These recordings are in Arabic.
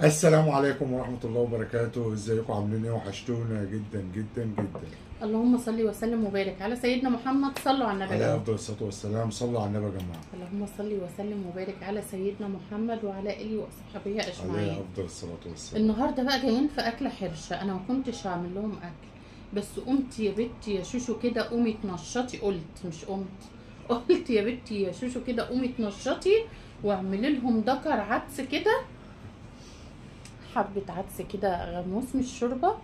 السلام عليكم ورحمة الله وبركاته، ازيكم عاملين ايه؟ وحشتونا جدا جدا جدا. اللهم صل وسلم وبارك على سيدنا محمد. صلوا على النبي يا عليه جماعة. افضل الصلاة والسلام، صلوا على النبي يا جماعة. اللهم صل وسلم وبارك على سيدنا محمد وعلى اله وصحبه عليه اجمعين. افضل الصلاة والسلام. النهارده بقى جايين في اكله حرشه، انا ما كنتش هعمل لهم اكل، بس قمت يا بنتي يا شوشو كده قومي اتنشطي. قلت يا بنتي يا شوشو كده قومي اتنشطي واعملي لهم دكر عدس كده، حبه عدس كده غموس من الشوربه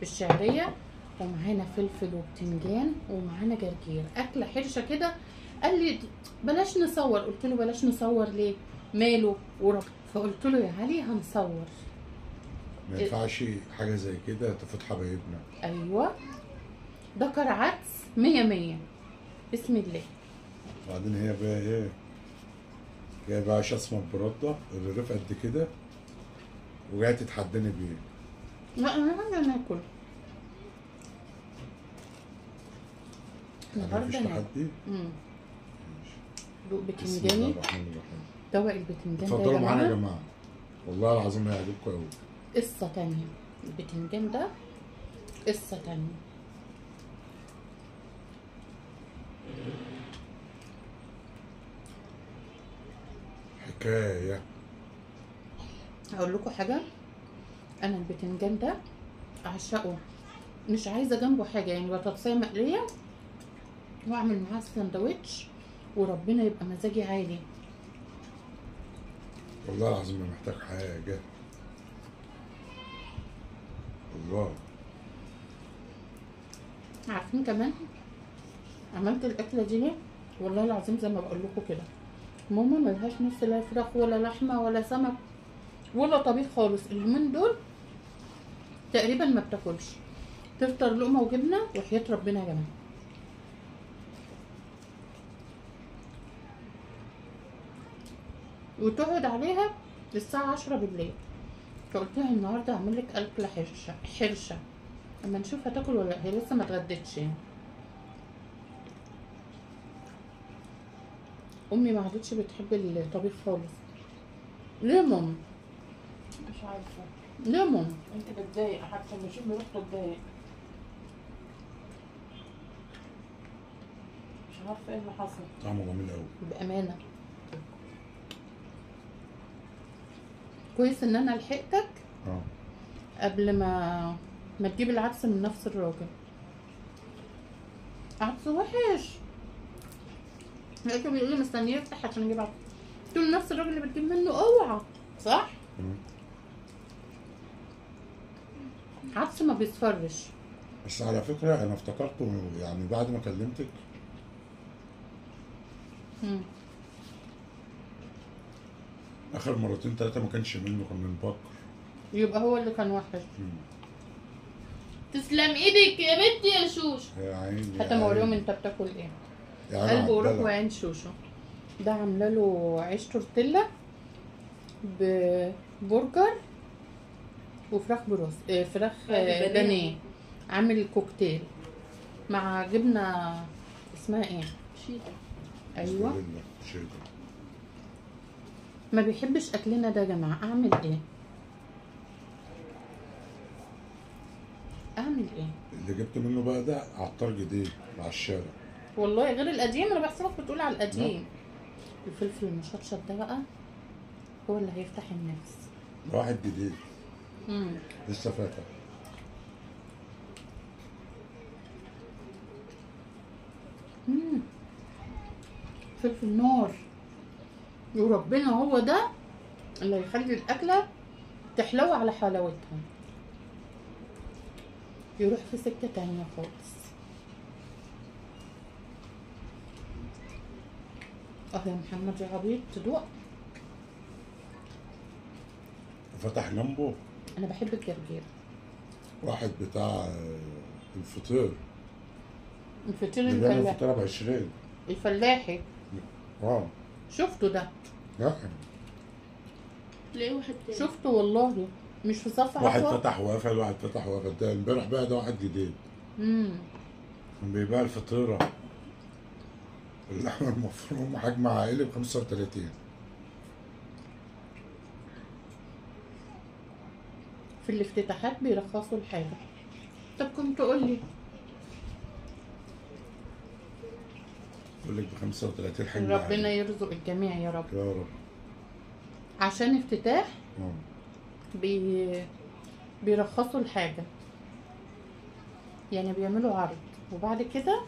بالشعريه، ومعانا فلفل وبتنجان ومعانا جرجير، اكله حرشه كده. قال لي بلاش نصور، قلت له بلاش نصور ليه؟ ماله فقلت له يا علي هنصور. ما ينفعش حاجة زي كده تفوت حبايبنا. ايوه دكر عدس 100 بسم الله. وبعدين هي بقى ايه؟ جايه بقى شصمة برده الرغيف قد كده وجايه تتحداني بيه. لا انا عايزه ناكل يعني مفيش النهارده. تحدي؟ دوق بسم الله بتنجاني، الرحمن الرحيم. دوق البتنجان ده اتفضلوا معانا يا جماعه، جماعة، والله العظيم هيعجبكم قوي. قصه تانية. البتنجان ده قصه تانية. حكاية. هقول لكم حاجه، انا البتنجان ده اعشقه، مش عايزه جنبه حاجه، يعني بطاطسيه مقليه واعمل معاه سندوتش وربنا يبقى مزاجي عالي. والله العظيم ما محتاج حاجة، والله. عارفين كمان عملت الاكله دي ليه؟ والله العظيم زي ما بقول لكم كده، ماما ملهاش نفس لا فراخ ولا لحمه ولا سمك ولا طبيخ خالص، اليومين دول تقريبا ما بتاكلش، تفطر لقمه وجبنه وحياه ربنا يا جماعه. وتقعد عليها للساعه 10 بالليل. فقلت لها النهارده هعمل لك اكله حرشه اما نشوف هتاكل ولا لا، هي لسه ما اتغدتش يعني. امي ما عادتش بتحب الطبيخ خالص. ليه يا ماما؟ مش عارفة، ليه يا ماما؟ انت بتضايق حتى لما اشوف ريحته بتضايق. مش عارفة ايه اللي حصل. طعمه جميل قوي بامانه كويس ان انا لحقتك قبل ما تجيب العدس من نفس الراجل. عدس وحش، لقيته بيقول لي مستنيه يفتح عشان اجيب عدس، قلت له نفس الراجل اللي بتجيب منه اوعى، صح؟ عدس ما بيصفرش. بس على فكرة أنا افتكرته يعني بعد ما كلمتك آخر مرتين تلاتة ما كانش منه، كان من بكر. يبقى هو اللي كان وحش. تسلم ايدك يا بنتي يا شوش. يا عيني حتى ما اوريهم انت بتاكل ايه. يعني قلب وروح وعين شوشو. ده عامله له عيش تورتيلا ببرجر وفراخ بروس، فراخ بانيه، عامل كوكتيل مع جبنه اسمها ايه؟ شيدة. ايوه. شيدر. ما بيحبش اكلنا ده يا جماعه، اعمل ايه؟ اعمل ايه؟ اللي جبت منه بقى ده عطار جديد على الشارع. والله غير القديم، انا بحسبك بتقول على القديم. الفلفل المشطشط ده بقى هو اللي هيفتح النفس. ده واحد جديد لسه فاتح. فلفل نار، وربنا هو ده اللي هيخلي الاكله تحلو على حلاوتها، يروح في سكه تانية خالص. يا محمد يا عبيط تدوق. فتح جنبه انا بحب الجرجير. واحد بتاع الفطير الفطير اللي بيعمل الفلاحي. فطيرة ب20. الفلاحي شفته ده؟ لا تلاقيه واحد تاني. شفته والله، مش في صف واحد عفوا. فتح وقفل، واحد فتح وقفل. ده امبارح بقى ده واحد جديد. كان بيبيع الفطيرة اللحمة المفرومة حجم عائلي ب35. في الافتتاحات بيرخصوا الحاجة. طب كنت قولي. يقول لك ب 35 حاجه. ربنا يرزق الجميع يا رب. يا رب. عشان افتتاح اه. بيرخصوا الحاجة، يعني بيعملوا عرض وبعد كده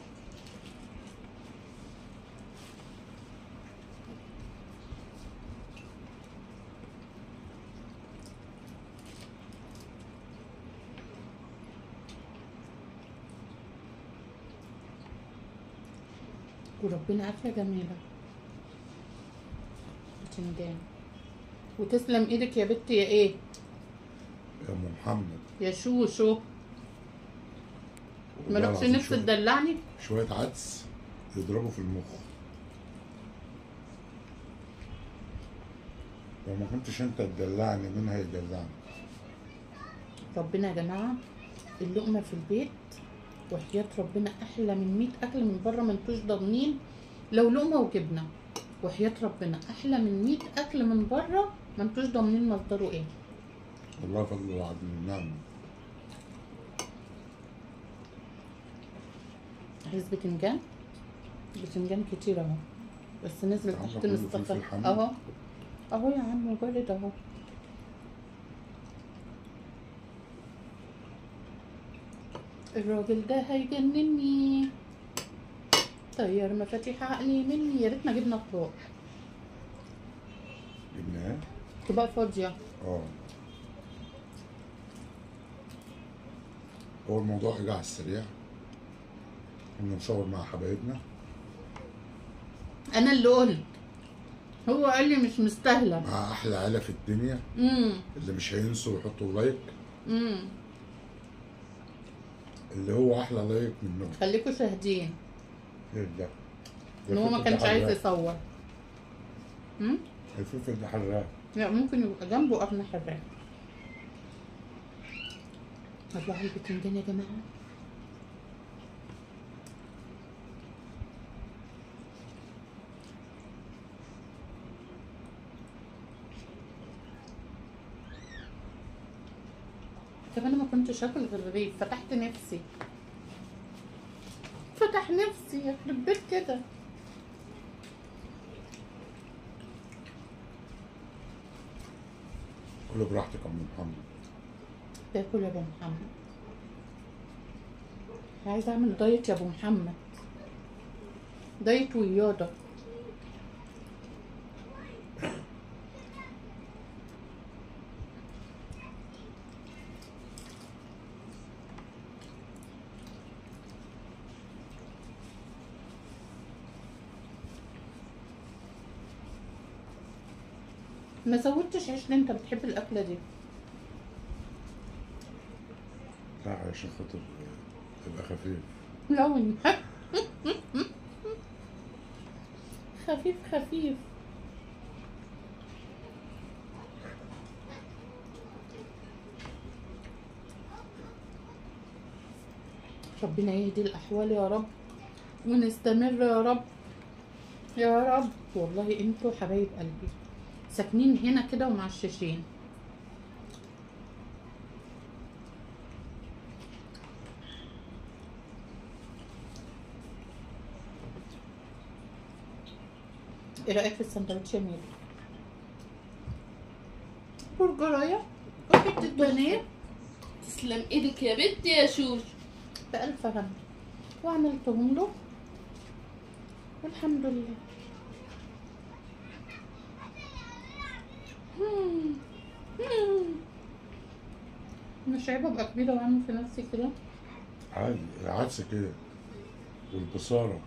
وربنا أكلة جميلة بتنجان. وتسلم ايدك يا بنتي يا ايه يا ام محمد. يا شوشو. والله مالكش العظيم نفس شوية- تدلعني. شويه عدس يضربوا في المخ. لو ما كنتش انت تدلعني مين هيدلعني؟ ربنا يا جماعة اللقمة في البيت وحياة ربنا أحلى من 100 أكل من بره، ما انتوش ضامنين. لو لقمة وجبنة وحياة ربنا أحلى من 100 أكل من بره، ما انتوش ضامنين مصدره ايه. والله فضل وعد من النعمه. عايز بتنجان؟ بتنجان كتير اهو، بس نزل عاملة تحت كله مستقر فلفل حامي. اهو. اهو يا عم بارد اهو. الراجل ده هيجنني، طير مفاتيح عقلي مني. يا ريتنا جبنا اطباق، جبنا ايه؟ طباق فاضية. اه. هو الموضوع اجى على السريع. كنا نصور مع حبايبنا. انا اللي قلت، هو قال لي مش مستاهلة. مع احلى عيله في الدنيا اللي مش هينسوا يحطوا لايك. اللي هو احلى لايك منهم. خليكوا شاهدين ايه ده؟ ان هو ما كانش عايز يصور. الفلفل ده حراق. لا ممكن يبقى جنبه قرن حراق. الله البتنجان يا جماعة. طب انا ما كنتش اكل غير رغيف، فتحت نفسي، فتح نفسي يخرب بيت كده. كله براحتك يا ام محمد. باكل يا ابو محمد. عايزه اعمل دايت يا ابو محمد، دايت ورياضه. ما زودتش عيش ليه؟ انت بتحب الاكله دي. لا عشان خاطر تبقى خفيف. لون خفيف خفيف. ربنا يهدي الاحوال يا رب ونستمر يا رب يا رب. والله انتوا حبايب قلبي ساكنين هنا كده ومعششين. ايه رايك في السندوتش يا ميري؟ برجرايه وحته بانيه. تسلم ايدك يا بنتي يا شوش. بألف هنا وعملتهم له والحمد لله. مش عيب ابقى كبيره واعمل في نفسي كده. عادي العدس كده والبصاره.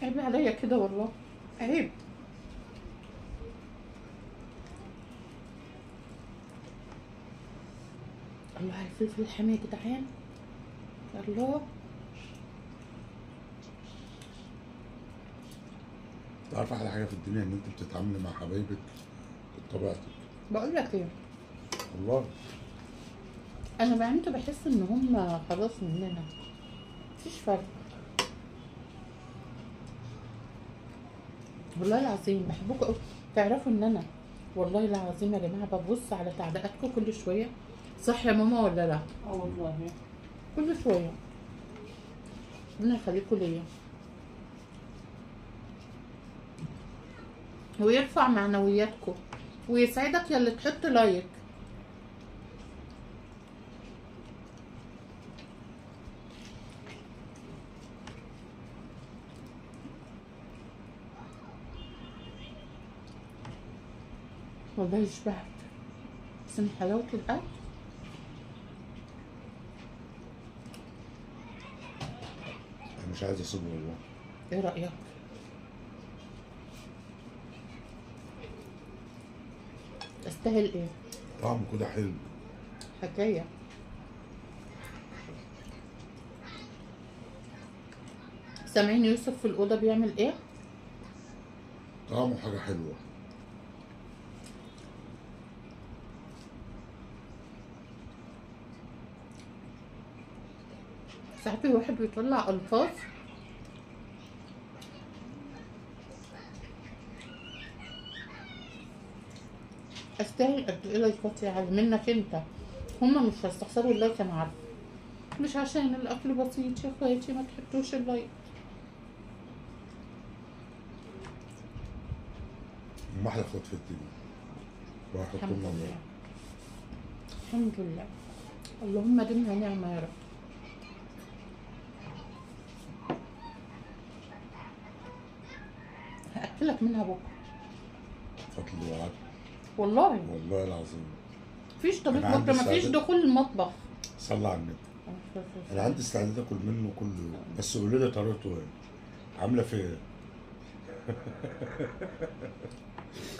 عيب عليا كده والله، عيب. الله على الفلفل الحامي يا جدعان. الله. تعرف احلى حاجه في الدنيا ان انت بتتعاملي مع حبايبك بطبيعتك. بقول لك ايه، والله انا بعمت بحس ان هم خلاص مننا، مفيش فرق. والله العظيم بحبكم قوي. تعرفوا ان انا والله العظيم يا جماعه ببص على تعليقاتكم كل شويه. صح يا ماما ولا لا؟ اه والله. كل شويه. ربنا يخليكم ليا ويرفع معنوياتكم ويسعدك يا اللي تحط لايك. والله شبعت بس من حلاوة الأكل. انا مش عايز اسيبه والله. ايه رأيك؟ استاهل ايه؟ طعمه كده حلو. حكاية. سامعين يوسف في الأوضة بيعمل ايه؟ طعمه حاجه حلوه. ساعات الواحد بيطلع ألفاظ استاهل قد ايه لايكات يعني منك انت. هما مش هيستخسروا اللايك انا عارفه. مش عشان الاكل بسيط يا اخواتي ما تحطوش اللايك. ما احلى اخوات في الدنيا. وهيحطوا الحمد لنا لله. الله. الحمد لله. اللهم دمنا نعمة يا رب. هأكلك منها بكرة فضل وعد. والله. والله العظيم. مفيش طبيخ أنا عندي بكرة، مفيش استعداد. دخول المطبخ. صلى على النبي. انا عندي استعداد اكل منه كل يوم، بس قولي لي طريقته ايه؟ عامله فيا ايه؟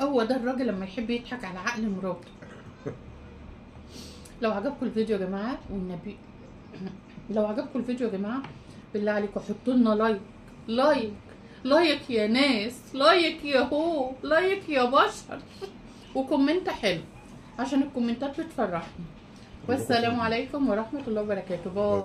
هو ده الراجل لما يحب يضحك على عقل مراته. لو عجبكم الفيديو يا جماعه والنبي، لو عجبكم الفيديو يا جماعه بالله عليكم حطوا لنا لايك. لايك لايك يا ناس، لايك يا هو، لايك يا بشر، وكومنت حلو عشان الكومنتات بتفرحني. والسلام عليكم ورحمه الله وبركاته. باي.